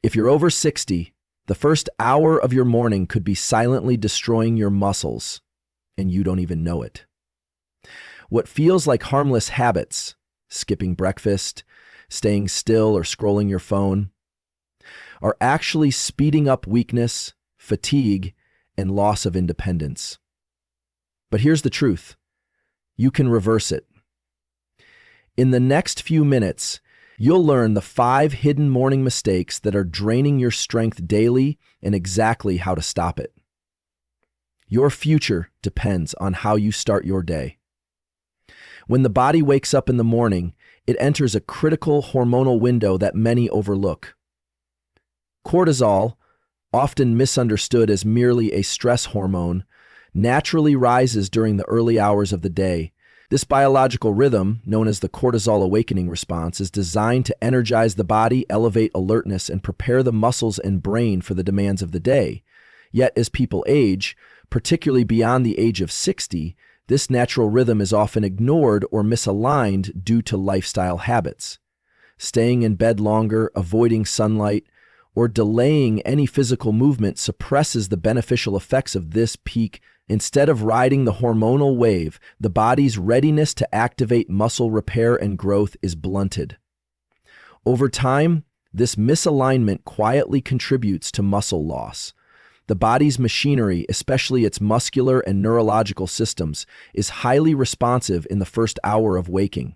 If you're over 60, the first hour of your morning could be silently destroying your muscles, and you don't even know it. What feels like harmless habits, skipping breakfast, staying still, or scrolling your phone, are actually speeding up weakness, fatigue, and loss of independence. But here's the truth. You can reverse it. In the next few minutes, you'll learn the 5 hidden morning mistakes that are draining your strength daily and exactly how to stop it. Your future depends on how you start your day. When the body wakes up in the morning, it enters a critical hormonal window that many overlook. Cortisol, often misunderstood as merely a stress hormone, naturally rises during the early hours of the day. This biological rhythm, known as the cortisol awakening response, is designed to energize the body, elevate alertness, and prepare the muscles and brain for the demands of the day. Yet, as people age, particularly beyond the age of 60, this natural rhythm is often ignored or misaligned due to lifestyle habits. Staying in bed longer, avoiding sunlight, or delaying any physical movement suppresses the beneficial effects of this peak. Instead of riding the hormonal wave, the body's readiness to activate muscle repair and growth is blunted. Over time, this misalignment quietly contributes to muscle loss. The body's machinery, especially its muscular and neurological systems, is highly responsive in the first hour of waking.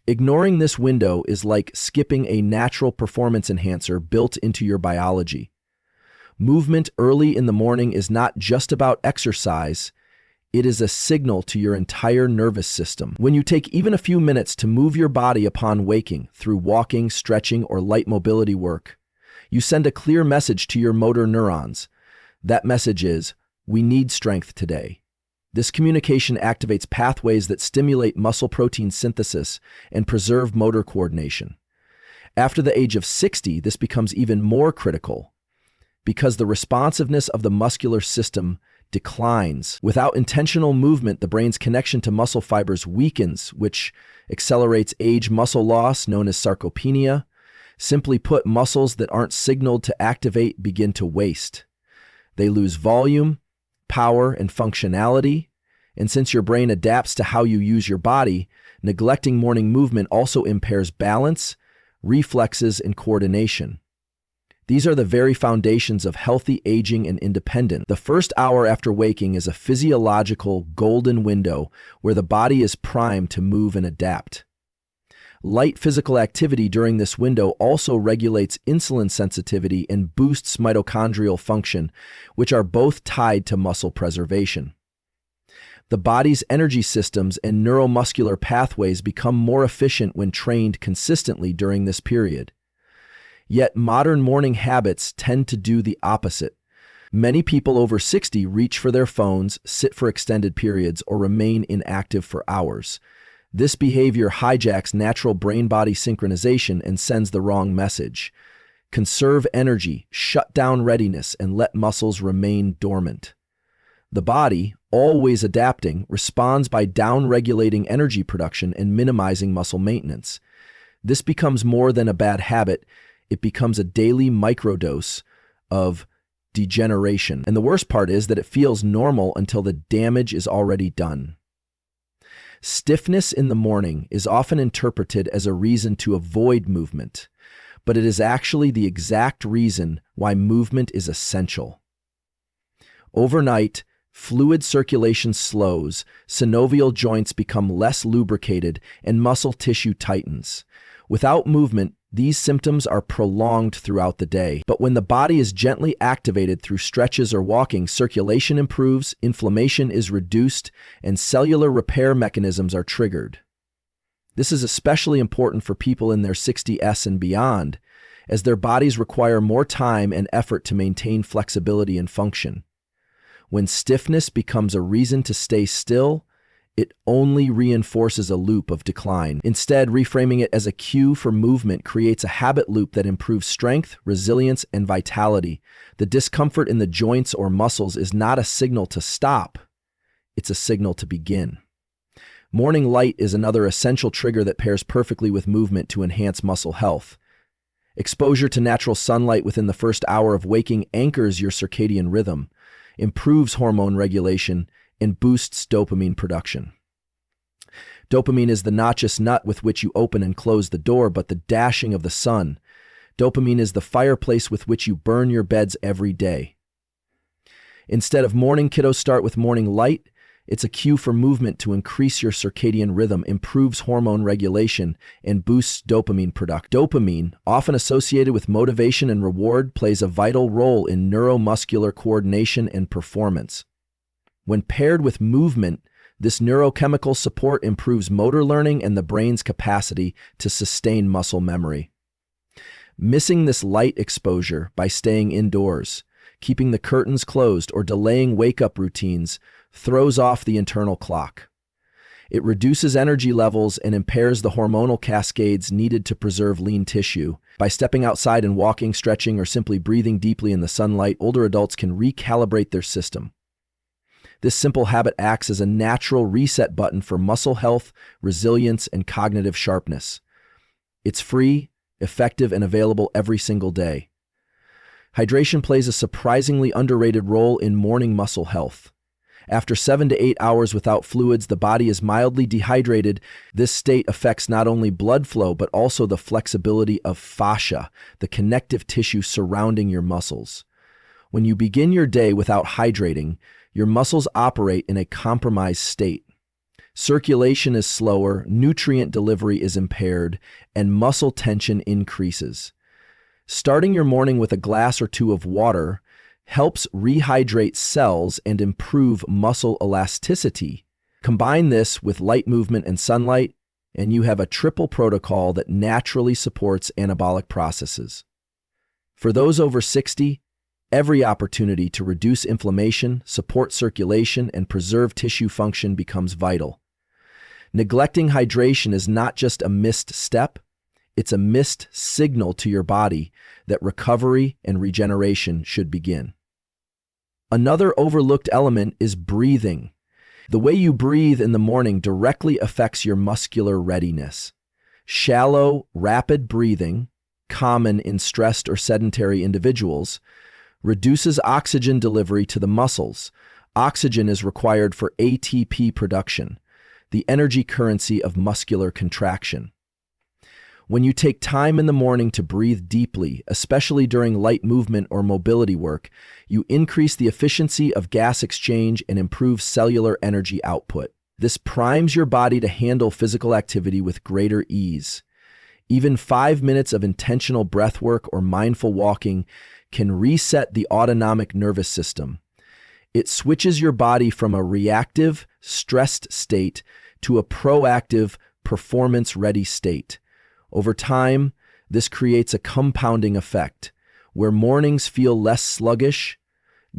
Ignoring this window is like skipping a natural performance enhancer built into your biology. Movement early in the morning is not just about exercise, it is a signal to your entire nervous system. When you take even a few minutes to move your body upon waking through walking, stretching, or light mobility work, you send a clear message to your motor neurons. That message is, we need strength today. This communication activates pathways that stimulate muscle protein synthesis and preserve motor coordination. After the age of 60, this becomes even more critical because the responsiveness of the muscular system declines. Without intentional movement, the brain's connection to muscle fibers weakens, which accelerates age muscle loss, known as sarcopenia. Simply put, muscles that aren't signaled to activate begin to waste. They lose volume, power, and functionality, and since your brain adapts to how you use your body, neglecting morning movement also impairs balance, reflexes, and coordination. These are the very foundations of healthy aging and independence. The first hour after waking is a physiological golden window where the body is primed to move and adapt. Light physical activity during this window also regulates insulin sensitivity and boosts mitochondrial function, which are both tied to muscle preservation. The body's energy systems and neuromuscular pathways become more efficient when trained consistently during this period. Yet modern morning habits tend to do the opposite. Many people over 60 reach for their phones, sit for extended periods, or remain inactive for hours. This behavior hijacks natural brain-body synchronization and sends the wrong message. Conserve energy, shut down readiness, and let muscles remain dormant. The body, always adapting, responds by down-regulating energy production and minimizing muscle maintenance. This becomes more than a bad habit. It becomes a daily microdose of degeneration. And the worst part is that it feels normal until the damage is already done. Stiffness in the morning is often interpreted as a reason to avoid movement, but it is actually the exact reason why movement is essential. Overnight, fluid circulation slows, synovial joints become less lubricated, and muscle tissue tightens. Without movement, these symptoms are prolonged throughout the day. But when the body is gently activated through stretches or walking, circulation improves, inflammation is reduced, and cellular repair mechanisms are triggered. This is especially important for people in their 60s and beyond, as their bodies require more time and effort to maintain flexibility and function. When stiffness becomes a reason to stay still, it only reinforces a loop of decline. Instead, reframing it as a cue for movement creates a habit loop that improves strength, resilience, and vitality. The discomfort in the joints or muscles is not a signal to stop, it's a signal to begin. Morning light is another essential trigger that pairs perfectly with movement to enhance muscle health. Exposure to natural sunlight within the first hour of waking anchors your circadian rhythm, improves hormone regulation, and boosts dopamine production. Dopamine is the notchiest nut with which you open and close the door, but the dashing of the sun. Dopamine is the fireplace with which you burn your beds every day. Instead of morning, kiddos, start with morning light. It's a cue for movement to increase your circadian rhythm, improves hormone regulation, and boosts dopamine production. Dopamine, often associated with motivation and reward, plays a vital role in neuromuscular coordination and performance. When paired with movement, this neurochemical support improves motor learning and the brain's capacity to sustain muscle memory. Missing this light exposure by staying indoors, keeping the curtains closed, or delaying wake-up routines throws off the internal clock. It reduces energy levels and impairs the hormonal cascades needed to preserve lean tissue. By stepping outside and walking, stretching, or simply breathing deeply in the sunlight, older adults can recalibrate their system. This simple habit acts as a natural reset button for muscle health, resilience, and cognitive sharpness. It's free, effective, and available every single day. Hydration plays a surprisingly underrated role in morning muscle health. After 7 to 8 hours without fluids, the body is mildly dehydrated. This state affects not only blood flow, but also the flexibility of fascia, the connective tissue surrounding your muscles. When you begin your day without hydrating, your muscles operate in a compromised state. Circulation is slower, nutrient delivery is impaired, and muscle tension increases. Starting your morning with a glass or two of water helps rehydrate cells and improve muscle elasticity. Combine this with light movement and sunlight, and you have a triple protocol that naturally supports anabolic processes. For those over 60, every opportunity to reduce inflammation, support circulation, and preserve tissue function becomes vital. Neglecting hydration is not just a missed step, it's a missed signal to your body that recovery and regeneration should begin. Another overlooked element is breathing. The way you breathe in the morning directly affects your muscular readiness. Shallow, rapid breathing, common in stressed or sedentary individuals, reduces oxygen delivery to the muscles. Oxygen is required for ATP production, the energy currency of muscular contraction. When you take time in the morning to breathe deeply, especially during light movement or mobility work, you increase the efficiency of gas exchange and improve cellular energy output. This primes your body to handle physical activity with greater ease. Even 5 minutes of intentional breath work or mindful walking can reset the autonomic nervous system. It switches your body from a reactive, stressed state to a proactive, performance-ready state. Over time, this creates a compounding effect, where mornings feel less sluggish,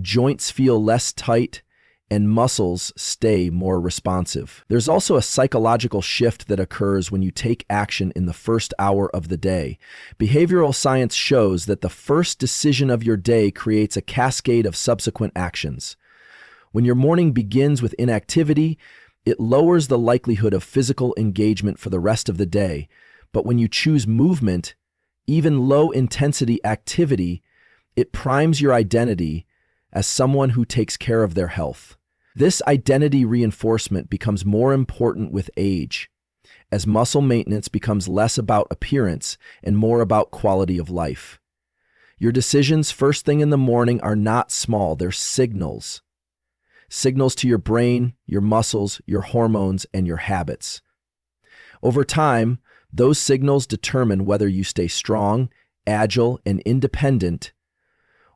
joints feel less tight, and muscles stay more responsive. There's also a psychological shift that occurs when you take action in the first hour of the day. Behavioral science shows that the first decision of your day creates a cascade of subsequent actions. When your morning begins with inactivity, it lowers the likelihood of physical engagement for the rest of the day. But when you choose movement, even low-intensity activity, it primes your identity as someone who takes care of their health. This identity reinforcement becomes more important with age, as muscle maintenance becomes less about appearance and more about quality of life. Your decisions first thing in the morning are not small, they're signals. Signals to your brain, your muscles, your hormones, and your habits. Over time, those signals determine whether you stay strong, agile, and independent,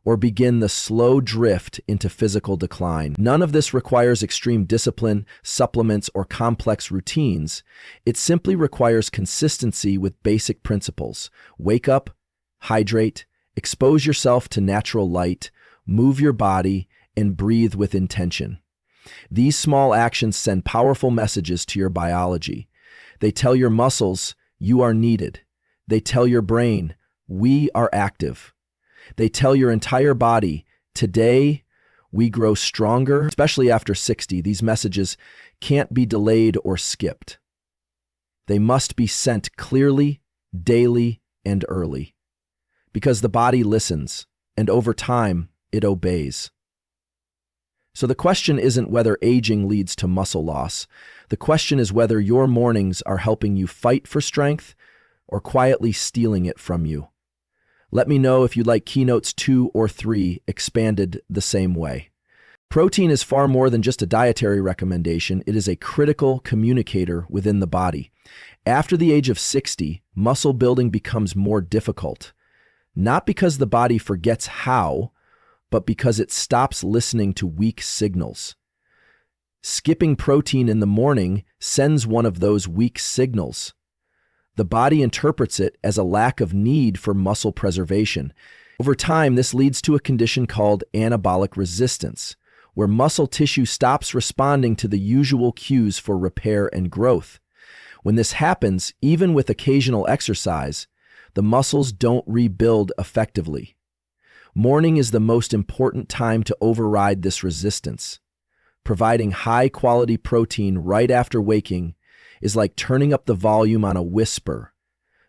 or begin the slow drift into physical decline. None of this requires extreme discipline, supplements, or complex routines. It simply requires consistency with basic principles. Wake up, hydrate, expose yourself to natural light, move your body, and breathe with intention. These small actions send powerful messages to your biology. They tell your muscles, you are needed. They tell your brain, we are active. They tell your entire body, today we grow stronger. Especially after 60, these messages can't be delayed or skipped. They must be sent clearly, daily, and early. Because the body listens, and over time, it obeys. So the question isn't whether aging leads to muscle loss. The question is whether your mornings are helping you fight for strength or quietly stealing it from you. Let me know if you'd like keynotes 2 or 3 expanded the same way. Protein is far more than just a dietary recommendation. It is a critical communicator within the body. After the age of 60, muscle building becomes more difficult. Not because the body forgets how, but because it stops listening to weak signals. Skipping protein in the morning sends one of those weak signals. The body interprets it as a lack of need for muscle preservation. Over time, this leads to a condition called anabolic resistance, where muscle tissue stops responding to the usual cues for repair and growth. When this happens, even with occasional exercise, the muscles don't rebuild effectively. Morning is the most important time to override this resistance. Providing high-quality protein right after waking is like turning up the volume on a whisper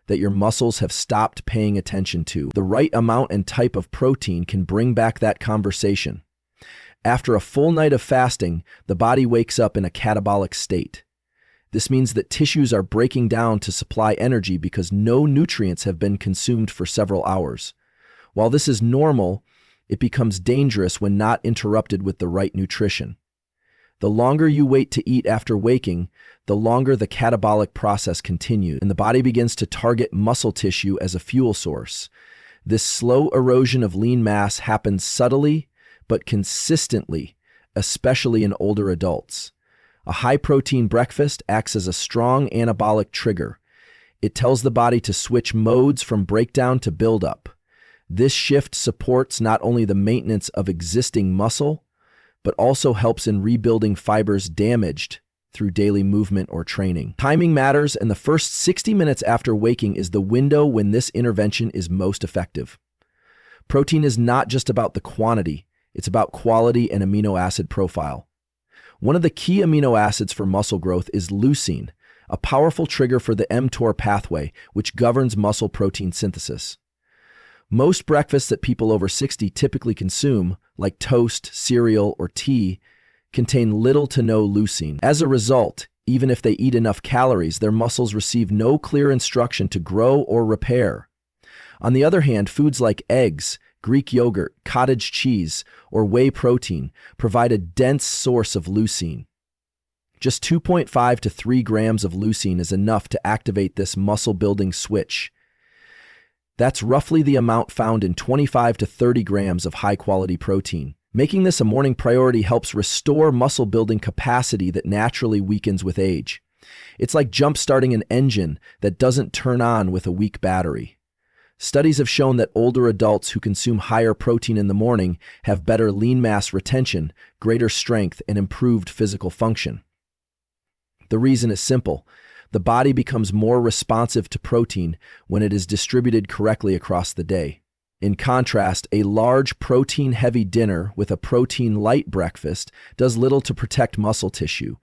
that your muscles have stopped paying attention to. The right amount and type of protein can bring back that conversation. After a full night of fasting, the body wakes up in a catabolic state. This means that tissues are breaking down to supply energy because no nutrients have been consumed for several hours. While this is normal, it becomes dangerous when not interrupted with the right nutrition. The longer you wait to eat after waking, the longer the catabolic process continues, and the body begins to target muscle tissue as a fuel source. This slow erosion of lean mass happens subtly but consistently, especially in older adults. A high-protein breakfast acts as a strong anabolic trigger. It tells the body to switch modes from breakdown to buildup. This shift supports not only the maintenance of existing muscle, but also helps in rebuilding fibers damaged through daily movement or training. Timing matters, and the first 60 minutes after waking is the window when this intervention is most effective. Protein is not just about the quantity, it's about quality and amino acid profile. One of the key amino acids for muscle growth is leucine, a powerful trigger for the mTOR pathway, which governs muscle protein synthesis. Most breakfasts that people over 60 typically consume, like toast, cereal, or tea, contain little to no leucine. As a result, even if they eat enough calories, their muscles receive no clear instruction to grow or repair. On the other hand, foods like eggs, Greek yogurt, cottage cheese, or whey protein provide a dense source of leucine. Just 2.5 to 3 grams of leucine is enough to activate this muscle-building switch. That's roughly the amount found in 25 to 30 grams of high-quality protein. Making this a morning priority helps restore muscle-building capacity that naturally weakens with age. It's like jump-starting an engine that doesn't turn on with a weak battery. Studies have shown that older adults who consume higher protein in the morning have better lean mass retention, greater strength, and improved physical function. The reason is simple. The body becomes more responsive to protein when it is distributed correctly across the day. In contrast, a large protein-heavy dinner with a protein-light breakfast does little to protect muscle tissue.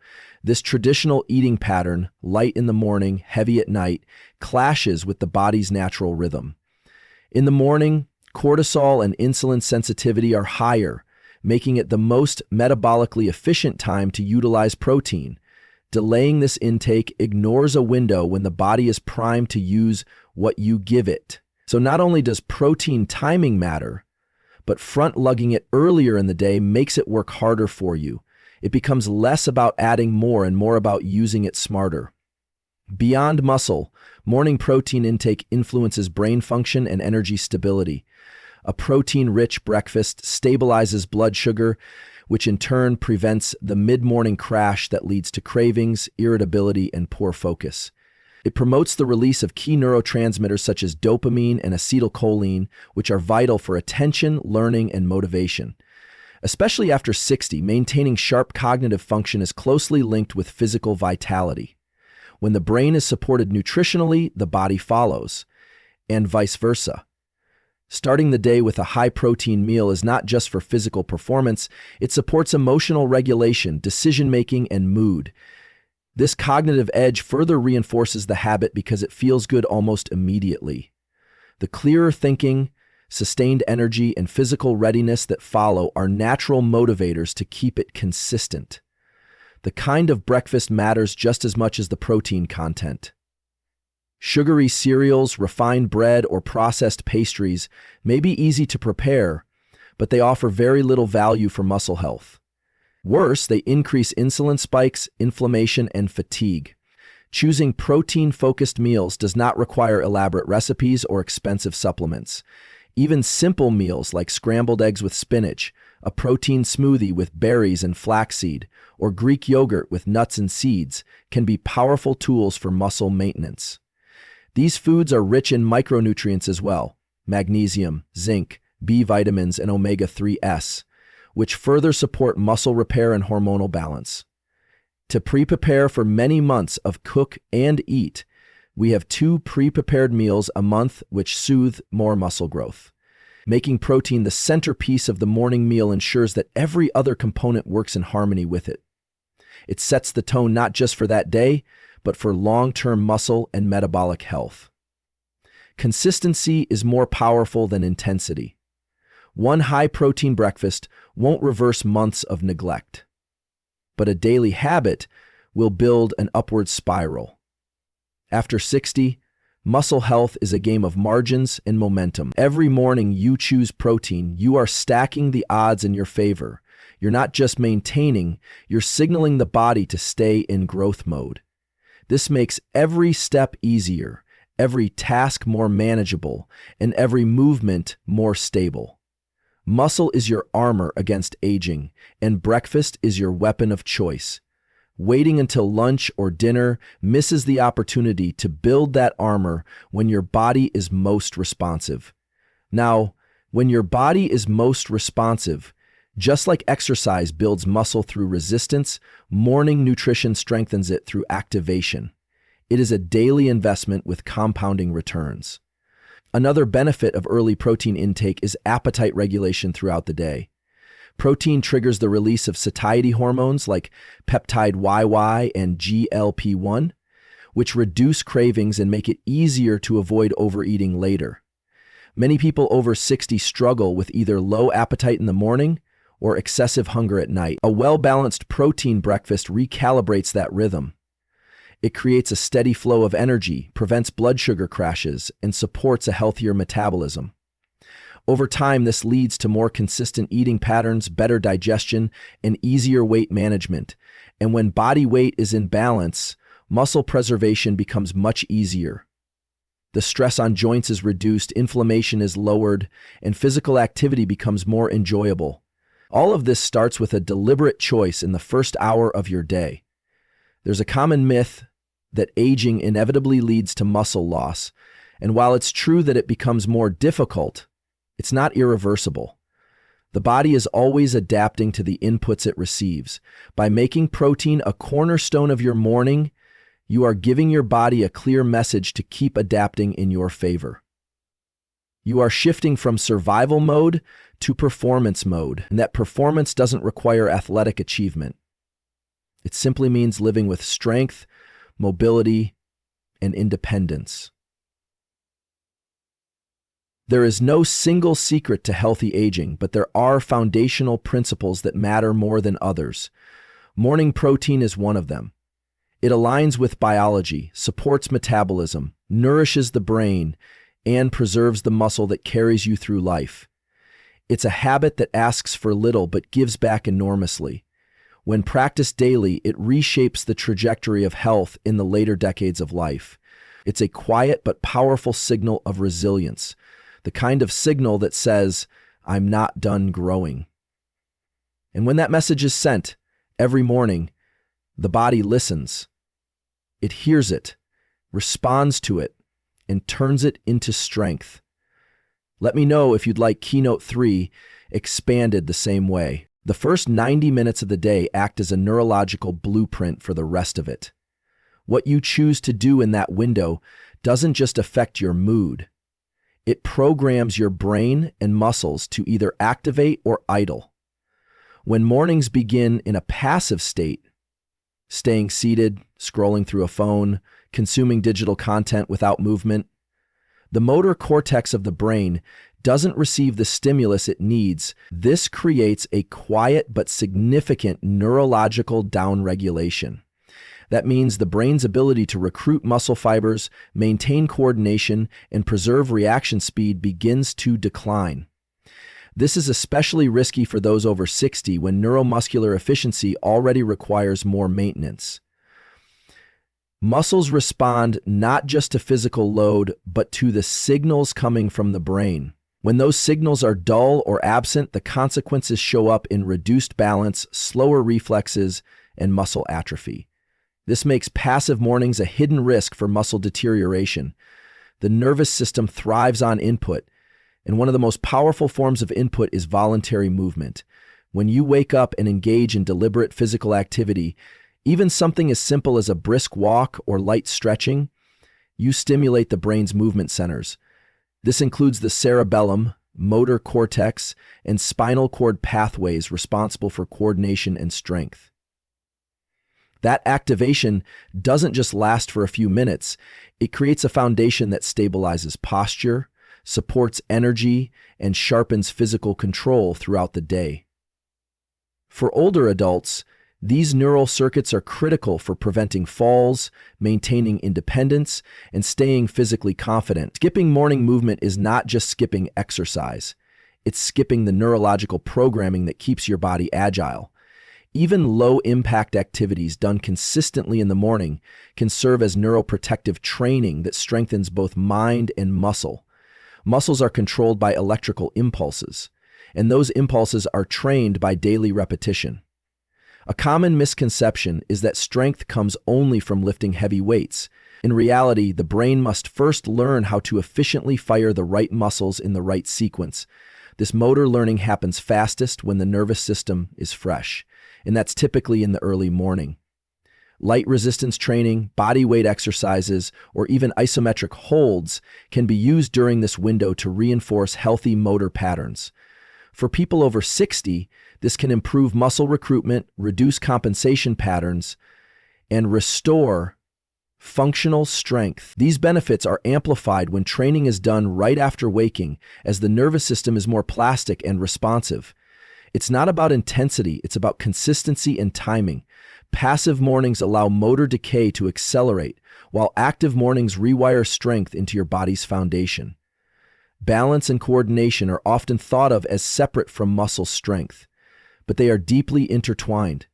This traditional eating pattern, light in the morning, heavy at night, clashes with the body's natural rhythm. In the morning, cortisol and insulin sensitivity are higher, making it the most metabolically efficient time to utilize protein. Delaying this intake ignores a window when the body is primed to use what you give it. So not only does protein timing matter, but front-lugging it earlier in the day makes it work harder for you. It becomes less about adding more and more about using it smarter. Beyond muscle, morning protein intake influences brain function and energy stability. A protein-rich breakfast stabilizes blood sugar, which in turn prevents the mid-morning crash that leads to cravings, irritability, and poor focus. It promotes the release of key neurotransmitters such as dopamine and acetylcholine, which are vital for attention, learning, and motivation. Especially after 60, maintaining sharp cognitive function is closely linked with physical vitality. When the brain is supported nutritionally, the body follows, and vice versa. Starting the day with a high-protein meal is not just for physical performance, it supports emotional regulation, decision-making, and mood. This cognitive edge further reinforces the habit because it feels good almost immediately. The clearer thinking, sustained energy, and physical readiness that follow are natural motivators to keep it consistent. The kind of breakfast matters just as much as the protein content. Sugary cereals, refined bread, or processed pastries may be easy to prepare, but they offer very little value for muscle health. Worse, they increase insulin spikes, inflammation, and fatigue. Choosing protein-focused meals does not require elaborate recipes or expensive supplements. Even simple meals like scrambled eggs with spinach, a protein smoothie with berries and flaxseed, or Greek yogurt with nuts and seeds can be powerful tools for muscle maintenance. These foods are rich in micronutrients as well: magnesium, zinc, B vitamins, and omega-3s, which further support muscle repair and hormonal balance. To prepare for many months of cook and eat, we have 2 pre-prepared meals a month which soothe more muscle growth. Making protein the centerpiece of the morning meal ensures that every other component works in harmony with it. It sets the tone not just for that day, but for long-term muscle and metabolic health. Consistency is more powerful than intensity. One high-protein breakfast won't reverse months of neglect, but a daily habit will build an upward spiral. After 60, muscle health is a game of margins and momentum. Every morning you choose protein, you are stacking the odds in your favor. You're not just maintaining, you're signaling the body to stay in growth mode. This makes every step easier, every task more manageable, and every movement more stable. Muscle is your armor against aging, and breakfast is your weapon of choice. Waiting until lunch or dinner misses the opportunity to build that armor when your body is most responsive. Now, when your body is most responsive, just like exercise builds muscle through resistance, morning nutrition strengthens it through activation. It is a daily investment with compounding returns. Another benefit of early protein intake is appetite regulation throughout the day. Protein triggers the release of satiety hormones like peptide YY and GLP-1, which reduce cravings and make it easier to avoid overeating later. Many people over 60 struggle with either low appetite in the morning or excessive hunger at night. A well-balanced protein breakfast recalibrates that rhythm. It creates a steady flow of energy, prevents blood sugar crashes, and supports a healthier metabolism. Over time, this leads to more consistent eating patterns, better digestion, and easier weight management. And when body weight is in balance, muscle preservation becomes much easier. The stress on joints is reduced, inflammation is lowered, and physical activity becomes more enjoyable. All of this starts with a deliberate choice in the first hour of your day. There's a common myth that aging inevitably leads to muscle loss, and while it's true that it becomes more difficult, it's not irreversible. The body is always adapting to the inputs it receives. By making protein a cornerstone of your morning, you are giving your body a clear message to keep adapting in your favor. You are shifting from survival mode to performance mode, and that performance doesn't require athletic achievement. It simply means living with strength, mobility, and independence. There is no single secret to healthy aging, but there are foundational principles that matter more than others. Morning protein is one of them. It aligns with biology, supports metabolism, nourishes the brain, and preserves the muscle that carries you through life. It's a habit that asks for little but gives back enormously. When practiced daily, it reshapes the trajectory of health in the later decades of life. It's a quiet but powerful signal of resilience, the kind of signal that says, "I'm not done growing." And when that message is sent, every morning, the body listens. It hears it, responds to it, and turns it into strength. Let me know if you'd like Keynote 3 expanded the same way. The first 90 minutes of the day act as a neurological blueprint for the rest of it. What you choose to do in that window doesn't just affect your mood. It programs your brain and muscles to either activate or idle. When mornings begin in a passive state, staying seated, scrolling through a phone, consuming digital content without movement, The motor cortex of the brain doesn't receive the stimulus it needs. This creates a quiet but significant neurological downregulation. That means the brain's ability to recruit muscle fibers, maintain coordination, and preserve reaction speed begins to decline. This is especially risky for those over 60 when neuromuscular efficiency already requires more maintenance. Muscles respond not just to physical load, but to the signals coming from the brain. When those signals are dull or absent, the consequences show up in reduced balance, slower reflexes, and muscle atrophy. This makes passive mornings a hidden risk for muscle deterioration. The nervous system thrives on input, and one of the most powerful forms of input is voluntary movement. When you wake up and engage in deliberate physical activity, even something as simple as a brisk walk or light stretching, you stimulate the brain's movement centers. This includes the cerebellum, motor cortex, and spinal cord pathways responsible for coordination and strength. That activation doesn't just last for a few minutes. It creates a foundation that stabilizes posture, supports energy, and sharpens physical control throughout the day. For older adults, these neural circuits are critical for preventing falls, maintaining independence, and staying physically confident. Skipping morning movement is not just skipping exercise. It's skipping the neurological programming that keeps your body agile. Even low-impact activities done consistently in the morning can serve as neuroprotective training that strengthens both mind and muscle. Muscles are controlled by electrical impulses, and those impulses are trained by daily repetition. A common misconception is that strength comes only from lifting heavy weights. In reality, the brain must first learn how to efficiently fire the right muscles in the right sequence. This motor learning happens fastest when the nervous system is fresh, and that's typically in the early morning. Light resistance training, body weight exercises, or even isometric holds can be used during this window to reinforce healthy motor patterns. For people over 60, this can improve muscle recruitment, reduce compensation patterns, and restore functional strength. These benefits are amplified when training is done right after waking, as the nervous system is more plastic and responsive. It's not about intensity, it's about consistency and timing. Passive mornings allow motor decay to accelerate, while active mornings rewire strength into your body's foundation. Balance and coordination are often thought of as separate from muscle strength, but they are deeply intertwined.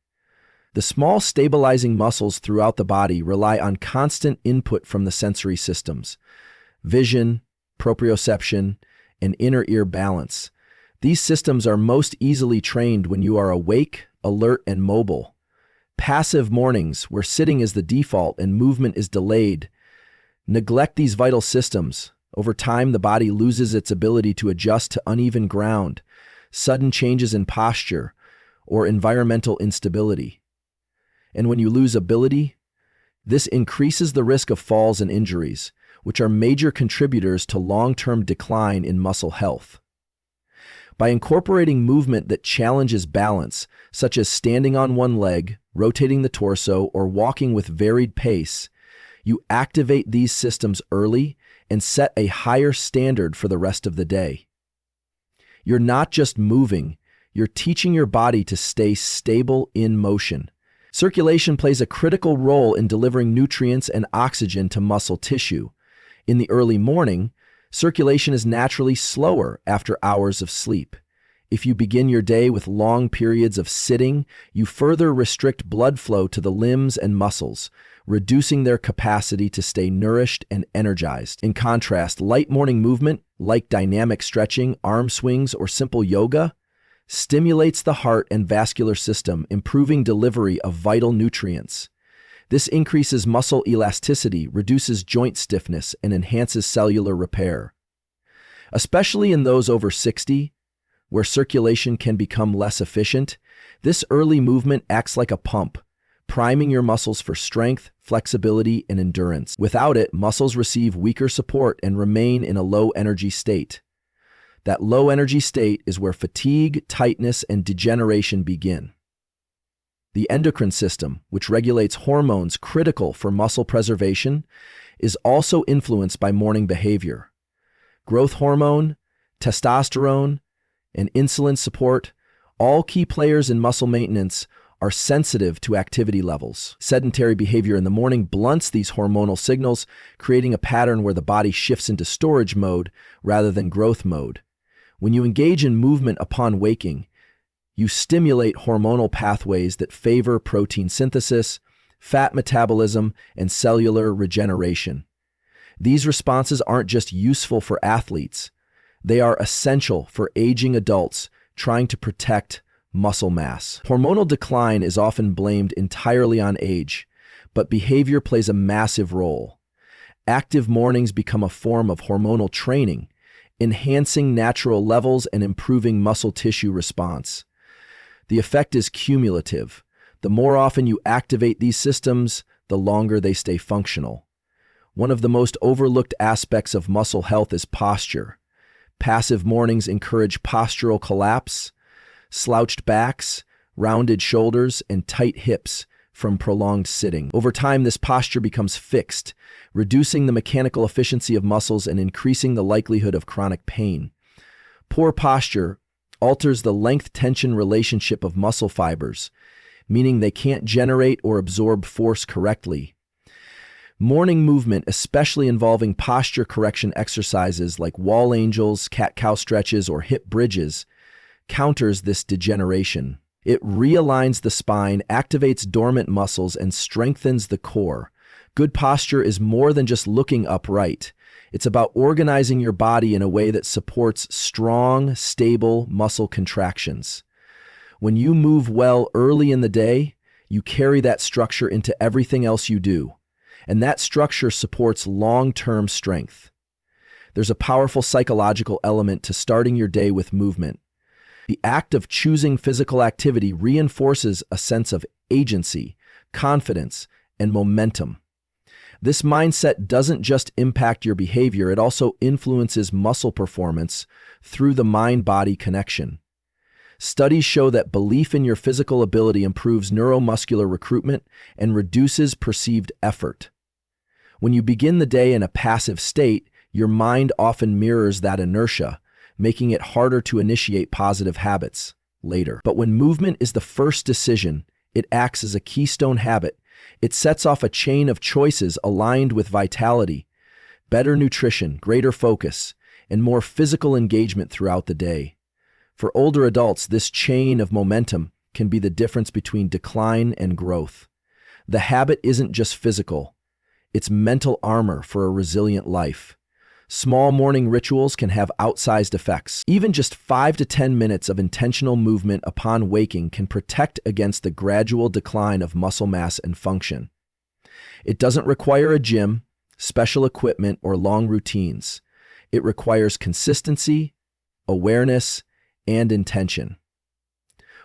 The small stabilizing muscles throughout the body rely on constant input from the sensory systems: vision, proprioception, and inner ear balance. These systems are most easily trained when you are awake, alert, and mobile. Passive mornings, where sitting is the default and movement is delayed, neglect these vital systems. Over time, the body loses its ability to adjust to uneven ground, sudden changes in posture, or environmental instability. And when you lose ability, this increases the risk of falls and injuries, which are major contributors to long-term decline in muscle health. By incorporating movement that challenges balance, such as standing on one leg, rotating the torso, or walking with varied pace, you activate these systems early and set a higher standard for the rest of the day. You're not just moving, you're teaching your body to stay stable in motion. Circulation plays a critical role in delivering nutrients and oxygen to muscle tissue. In the early morning, circulation is naturally slower after hours of sleep. If you begin your day with long periods of sitting, you further restrict blood flow to the limbs and muscles, reducing their capacity to stay nourished and energized. In contrast, light morning movement, like dynamic stretching, arm swings, or simple yoga, stimulates the heart and vascular system, improving delivery of vital nutrients. This increases muscle elasticity, reduces joint stiffness, and enhances cellular repair. Especially in those over 60, where circulation can become less efficient, this early movement acts like a pump, priming your muscles for strength, flexibility, and endurance. Without it, muscles receive weaker support and remain in a low-energy state. That low-energy state is where fatigue, tightness, and degeneration begin. The endocrine system, which regulates hormones critical for muscle preservation, is also influenced by morning behavior. Growth hormone, testosterone, and insulin support, all key players in muscle maintenance, are sensitive to activity levels. Sedentary behavior in the morning blunts these hormonal signals, creating a pattern where the body shifts into storage mode rather than growth mode. When you engage in movement upon waking, you stimulate hormonal pathways that favor protein synthesis, fat metabolism, and cellular regeneration. These responses aren't just useful for athletes. They are essential for aging adults trying to protect muscle mass. Hormonal decline is often blamed entirely on age, but behavior plays a massive role. Active mornings become a form of hormonal training, enhancing natural levels and improving muscle tissue response. The effect is cumulative. The more often you activate these systems, the longer they stay functional. One of the most overlooked aspects of muscle health is posture. Passive mornings encourage postural collapse, slouched backs, rounded shoulders, and tight hips from prolonged sitting. Over time, this posture becomes fixed, reducing the mechanical efficiency of muscles and increasing the likelihood of chronic pain. Poor posture alters the length-tension relationship of muscle fibers, meaning they can't generate or absorb force correctly. Morning movement, especially involving posture correction exercises like wall angels, cat-cow stretches, or hip bridges, counters this degeneration. It realigns the spine, activates dormant muscles, and strengthens the core. Good posture is more than just looking upright. It's about organizing your body in a way that supports strong, stable muscle contractions. When you move well early in the day, you carry that structure into everything else you do, and that structure supports long-term strength. There's a powerful psychological element to starting your day with movement. The act of choosing physical activity reinforces a sense of agency, confidence, and momentum. This mindset doesn't just impact your behavior, it also influences muscle performance through the mind-body connection. Studies show that belief in your physical ability improves neuromuscular recruitment and reduces perceived effort. When you begin the day in a passive state, your mind often mirrors that inertia, making it harder to initiate positive habits later. But when movement is the first decision, it acts as a keystone habit. It sets off a chain of choices aligned with vitality, better nutrition, greater focus, and more physical engagement throughout the day. For older adults, this chain of momentum can be the difference between decline and growth. The habit isn't just physical, it's mental armor for a resilient life. Small morning rituals can have outsized effects. Even just 5 to 10 minutes of intentional movement upon waking can protect against the gradual decline of muscle mass and function. It doesn't require a gym, special equipment, or long routines. It requires consistency, awareness, and intention.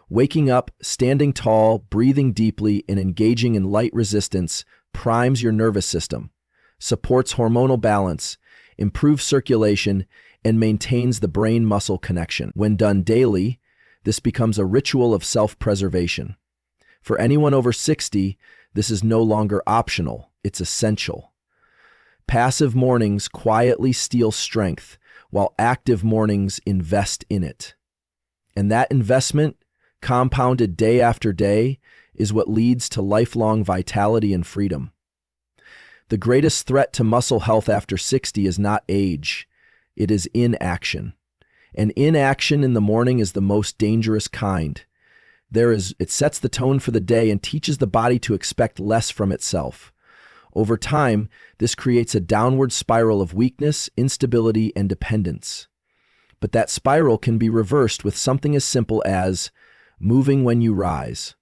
Waking up, standing tall, breathing deeply, and engaging in light resistance primes your nervous system, supports hormonal balance, improves circulation, and maintains the brain-muscle connection. When done daily, this becomes a ritual of self-preservation. For anyone over 60, this is no longer optional, it's essential. Passive mornings quietly steal strength, while active mornings invest in it. And that investment, compounded day after day, is what leads to lifelong vitality and freedom. The greatest threat to muscle health after 60 is not age, it is inaction. And inaction in the morning is the most dangerous kind. It sets the tone for the day and teaches the body to expect less from itself. Over time, this creates a downward spiral of weakness, instability, and dependence. But that spiral can be reversed with something as simple as moving when you rise.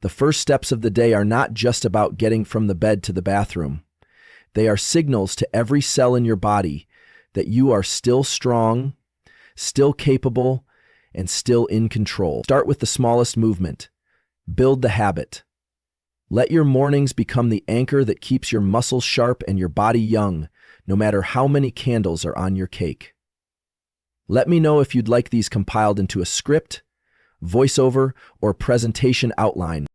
The first steps of the day are not just about getting from the bed to the bathroom. They are signals to every cell in your body that you are still strong, still capable, and still in control. Start with the smallest movement. Build the habit. Let your mornings become the anchor that keeps your muscles sharp and your body young, no matter how many candles are on your cake. Let me know if you'd like these compiled into a script, voiceover, or presentation outline.